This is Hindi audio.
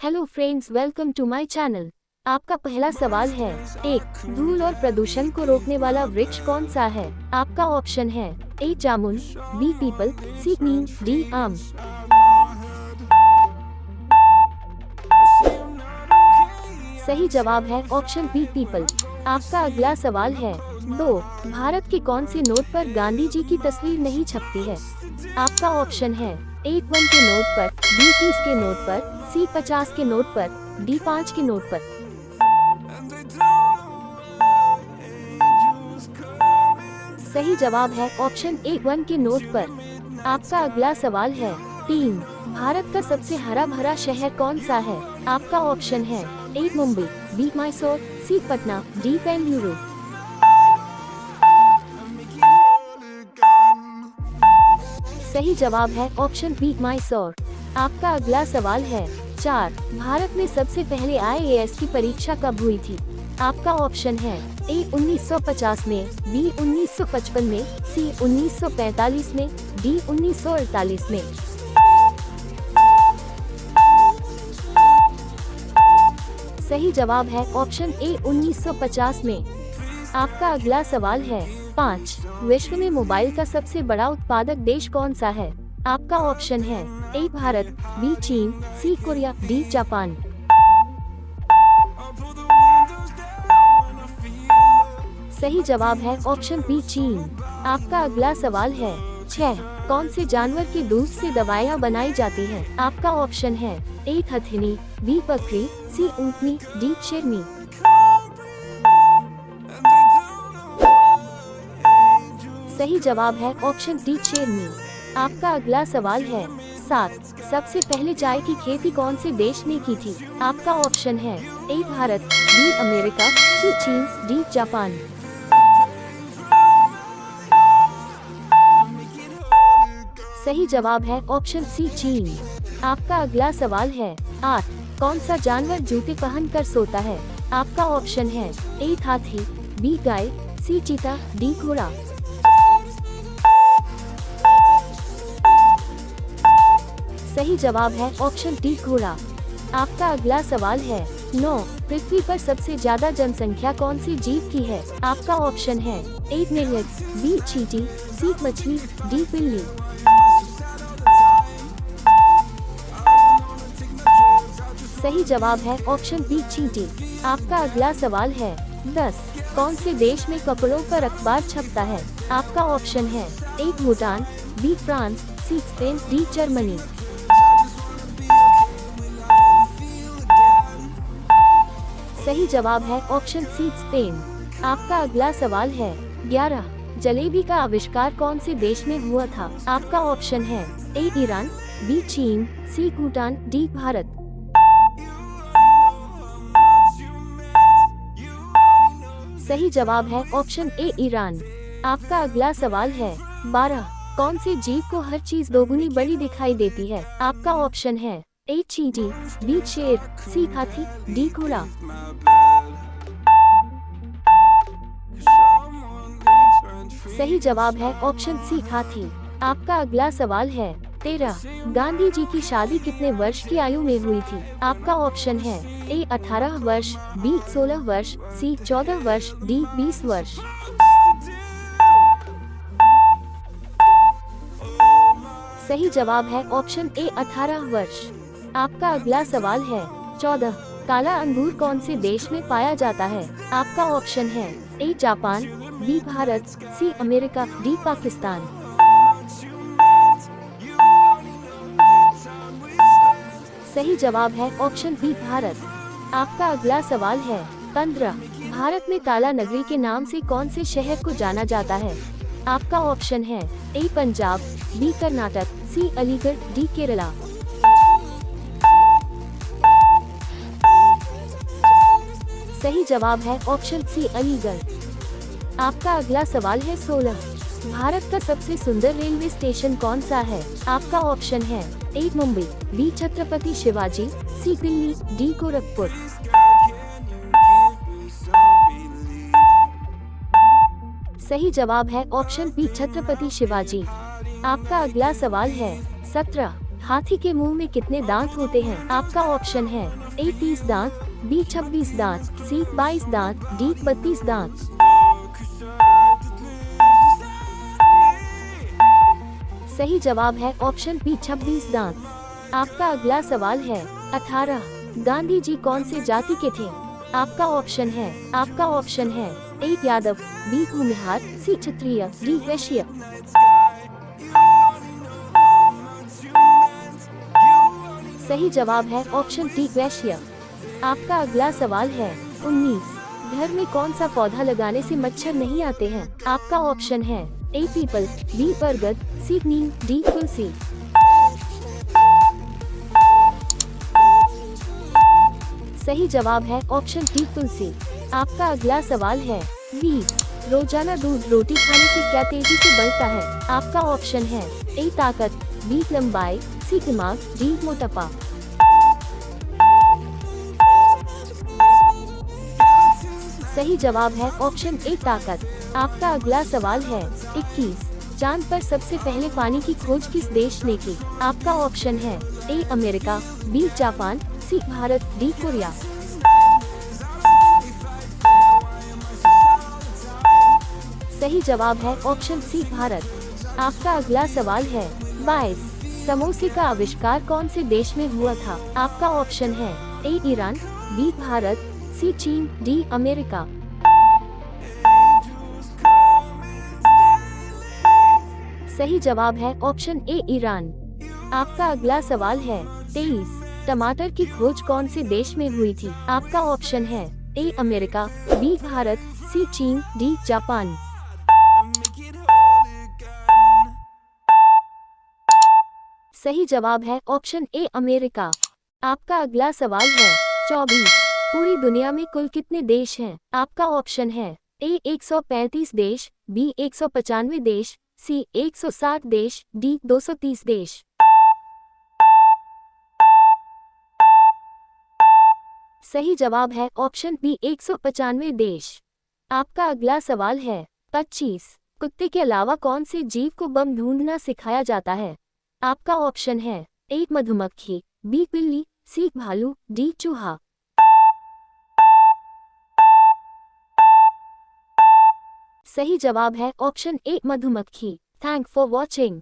Hello friends, welcome to my channel. आपका पहला सवाल है, एक धूल और प्रदूषण को रोकने वाला वृक्ष कौन सा है? आपका ऑप्शन है ए जामुन, बी पीपल, सी नीम, डी आम। सही जवाब है ऑप्शन बी पीपल। आपका अगला सवाल है, 2 भारत के कौन से नोट पर गांधी जी की तस्वीर नहीं छपती है? आपका ऑप्शन है ए 1 के नोट पर, बी 30 के नोट पर, सी 50 के नोट पर, डी 5 के नोट पर। सही जवाब है ऑप्शन ए 1 के नोट पर। आपका अगला सवाल है, 3 भारत का सबसे हरा भरा शहर कौन सा है? आपका ऑप्शन है ए मुंबई, बी मैसूर, सी पटना, डी बेंगलुरु। सही जवाब है ऑप्शन बी मैसूर। आपका अगला सवाल है, 4 भारत में सबसे पहले IAS की परीक्षा कब हुई थी? आपका ऑप्शन है ए 1950 में, बी 1955 में, सी 1945 में, डी 1948 में। सही जवाब है ऑप्शन ए 1950 में। आपका अगला सवाल है, 5 विश्व में मोबाइल का सबसे बड़ा उत्पादक देश कौन सा है? आपका ऑप्शन है ए भारत, बी चीन, सी कोरिया, डी जापान। सही जवाब है ऑप्शन बी चीन। आपका अगला सवाल है, 6 कौन से जानवर के दूध से दवाइयाँ बनाई जाती हैं? आपका ऑप्शन है ए हथिनी, बी बकरी, सी ऊँटनी, डी शेरनी। सही जवाब है ऑप्शन डी शेरनी। आपका अगला सवाल है, 7 सबसे पहले चाय की खेती कौन से देश ने की थी? आपका ऑप्शन है ए भारत, बी अमेरिका, सी चीन, डी जापान। सही जवाब है ऑप्शन सी चीन। आपका अगला सवाल है, 8 कौन सा जानवर जूते पहन कर सोता है? आपका ऑप्शन है ए हाथी, बी गाय, सी चीता, डी घोड़ा। सही जवाब है ऑप्शन डी घोड़ा। आपका अगला सवाल है, 9 पृथ्वी पर सबसे ज्यादा जनसंख्या कौन सी जीव की है? आपका ऑप्शन है ए मेंढक, बी चींटी, सी मछली, डी बिल्ली। सही जवाब है ऑप्शन बी चींटी। आपका अगला सवाल है, 10 कौन से देश में कपड़ों पर अखबार छपता है? आपका ऑप्शन है A Bhutan, B France, C Spain, D Germany. सही जवाब है ऑप्शन सी स्पेन। आपका अगला सवाल है, 11 जलेबी का आविष्कार कौन से देश में हुआ था? आपका ऑप्शन है ए ईरान, बी चीन, सी भूटान, डी भारत। सही जवाब है ऑप्शन ए ईरान। आपका अगला सवाल है, 12 कौन से जीव को हर चीज दोगुनी बड़ी दिखाई देती है? आपका ऑप्शन है ए चींटी, बी शेर, सी हाथी, डी घोड़ा। सही जवाब है ऑप्शन सी हाथी। आपका अगला सवाल है, 13 गांधी जी की शादी कितने वर्ष की आयु में हुई थी? आपका ऑप्शन है ए 18 वर्ष, बी 16 वर्ष, सी 14 वर्ष, डी 20 वर्ष। सही जवाब है ऑप्शन ए 18 वर्ष। आपका अगला सवाल है, 14 काला अंगूर कौन से देश में पाया जाता है? आपका ऑप्शन है A Japan, B Bharat, C America, D Pakistan. सही जवाब है ऑप्शन बी भारत। आपका अगला सवाल है, 15 भारत में काला नगरी के नाम से कौन से शहर को जाना जाता है? आपका ऑप्शन है ए पंजाब, बी कर्नाटक, सी अलीगढ़, डी केरला। सही जवाब है ऑप्शन सी अलीगढ़। आपका अगला सवाल है, 16 भारत का सबसे सुंदर रेलवे स्टेशन कौन सा है? आपका ऑप्शन है ए मुंबई, बी छत्रपति शिवाजी, सी दिल्ली, डी गोरखपुर। सही जवाब है ऑप्शन बी छत्रपति शिवाजी। आपका अगला सवाल है, 17 हाथी के मुंह में कितने दांत होते हैं? आपका ऑप्शन है ए 30 दांत, बी 26 दांत, सी 22 दांत, डी 32 दांत। सही जवाब है ऑप्शन बी 26 दांत। आपका अगला सवाल है 18। गांधी जी कौन से जाति के थे? आपका ऑप्शन है ए यादव, बी भूमिहार, सी क्षत्रिय, डी वैश्य। सही जवाब है ऑप्शन डी वैश्य। आपका अगला सवाल है 19। घर में कौन सा पौधा लगाने से मच्छर नहीं आते हैं? आपका ऑप्शन है ए पीपल, बी बरगद, सी नीम, डी तुलसी। सही जवाब है ऑप्शन डी तुलसी। आपका अगला सवाल है 20। रोजाना दूध रोटी खाने से क्या तेजी से बढ़ता है? आपका ऑप्शन है ए ताकत, बी लंबाई, सी दिमाग, डी मोटापा। सही जवाब है ऑप्शन ए ताकत। आपका अगला सवाल है 21। चांद पर सबसे पहले पानी की खोज किस देश ने की? आपका ऑप्शन है A America, B Japan, C Bharat, D Korea. सही जवाब है ऑप्शन सी भारत। आपका अगला सवाल है 22। समोसे का आविष्कार कौन से देश में हुआ था? आपका ऑप्शन है ए ईरान, बी भारत, सी चीन, डी अमेरिका। सही जवाब है ऑप्शन ए ईरान। आपका अगला सवाल है 23। टमाटर की खोज कौन से देश में हुई थी? आपका ऑप्शन है ए अमेरिका, बी भारत, सी चीन, डी जापान। सही जवाब है ऑप्शन ए अमेरिका। आपका अगला सवाल है 24। पूरी दुनिया में कुल कितने देश हैं? आपका ऑप्शन है ए 135 देश, बी 195 देश, सी 160 देश, डी 230 देश। सही जवाब है ऑप्शन बी 195 देश। आपका अगला सवाल है 25। कुत्ते के अलावा कौन से जीव को बम ढूंढना सिखाया जाता है? आपका ऑप्शन है ए मधुमक्खी, बी बिल्ली, सी भालू, डी चूहा। सही जवाब है ऑप्शन ए मधुमक्खी। Thank for watching.